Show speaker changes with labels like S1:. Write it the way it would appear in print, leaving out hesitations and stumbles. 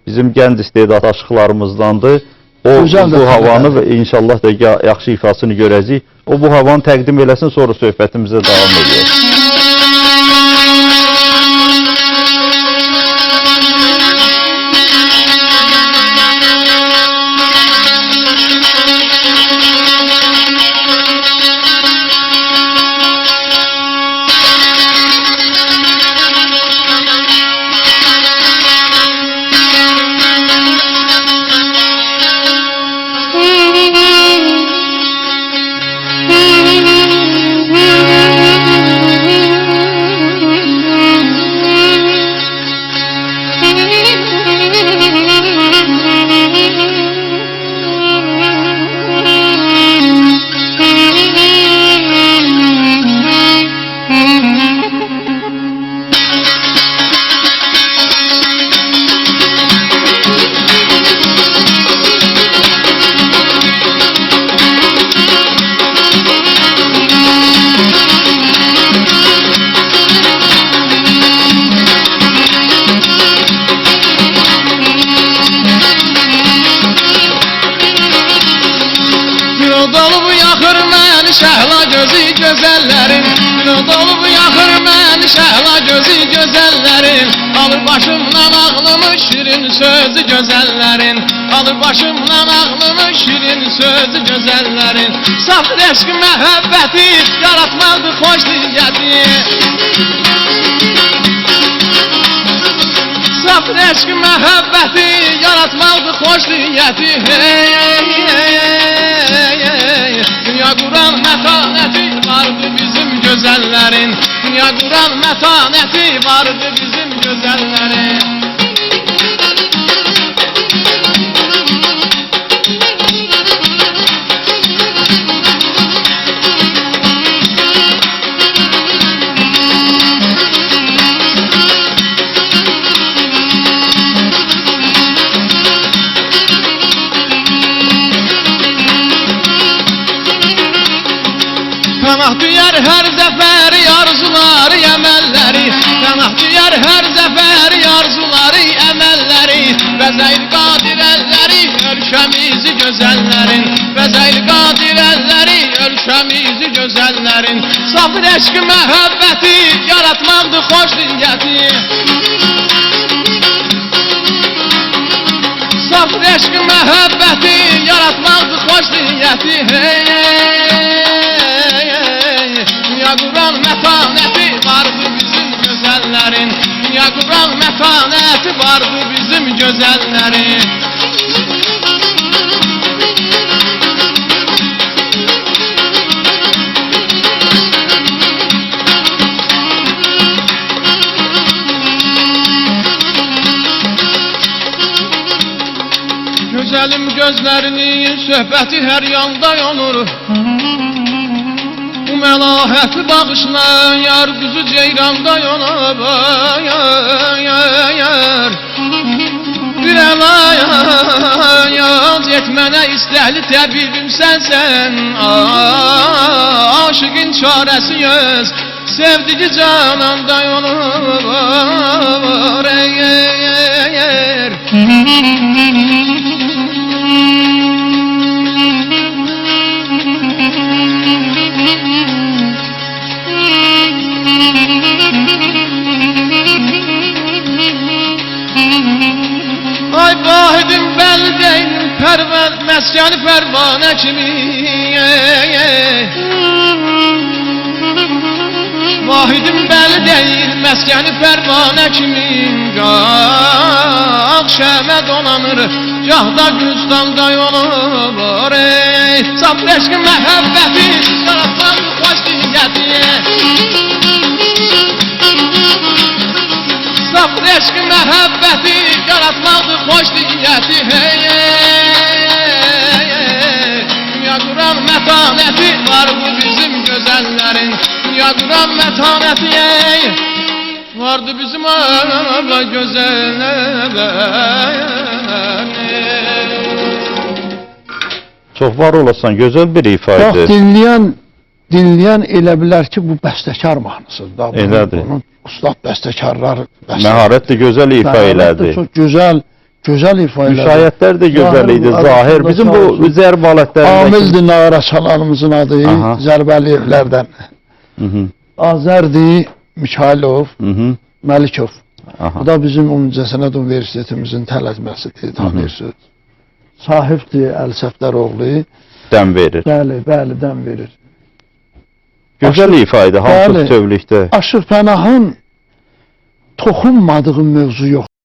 S1: bizim gənc istedad aşıqlarımızdandır. O bu havanı və inşallah da yaxşı ifasını görəcək. O bu havanı təqdim eləsin, sonra söhbətimizə davam edək.
S2: Şəhla gözü gözəllərin, dolub yaxır məni şəhla gözü gözəllərin. Alır başımdan ağlımı şirin sözü gözəllərin, alır başımdan ağlımı şirin sözü gözəllərin. Saf eşq məhəbbəti yaratmadı xoş niyyəti, saf eşq məhəbbəti yaratmadı xoş niyyəti. Dünya quran mətanəti vardı bizim gözəllərin, dünya quran mətanəti vardı bizim gözəllərin. Pənah duyar hər zəfəri arzuları, əməlləri, pənah duyar hər zəfəri arzuları, əməlləri. Bəzəyir qadir əlləri, ölkəmizi gözəllərin, bəzəyir qadir əlləri, ölkəmizi gözəllərin. Saf eşq məhəbbəti yaratmaqdır xoş niyyəti, saf eşq məhəbbəti yaratmaqdır xoş niyyəti. Dünya quran mətanəti vardı bizim gözəllərin, dünya quran mətanəti vardı bizim gözəllərin. Gözəlim gözlərinin söhbəti hər yanda yanır, bu məlahəti bağışla yar düzü ceyranda yanıb. Bir əlayaz etmənə istəhli təbibim sənsən, aşıqın çarəsi göz sevdiği cananda yanıb. Ay vahidim belli değil, məskəni pərvanə kimi. Vahidim belli değil, məskəni pərvanə kimi. Gah şəmə donanır, gah da güzdanda yolur. Saf eşq məhəbbəti yaratmadı xoş niyyəti, saf eşq məhəbbəti yaratmadı xoş niyyəti. Dünya quran mətanəti vardı bizim gözəllərin, dünya quran mətanəti vardı bizim gözəllərin.
S1: Çox var olasan, gözəl bir ifadə.
S3: Bax, dinləyən elə bilər ki, bu bəstəkar mahnısıdır.
S1: Elədir.
S3: Bunun ustad bəstəkarlar
S1: məharətli gözəl ifa elədi.
S3: Çox gözəl Gözəl ifadə.
S1: Müşayiətlər də gözəl idi, Zahir. Bizim bu zərb alətlərindəki...
S3: Amildir nağaraçalarımızın adı, Zərbəli evlərdən. Azərdi Mikhailov, Məlikov. Bu da bizim Ümumi Sənət Universitetimizin tələbəsidir, tanıyırsınız. Sahibdir Əli Səfdəroğlu.
S1: Dəm verir.
S3: Bəli, dəm verir.
S1: Gözəl ifadə, hansı bütövlükdə?
S3: Aşıq Pənahın toxunmadığı mövzu yox.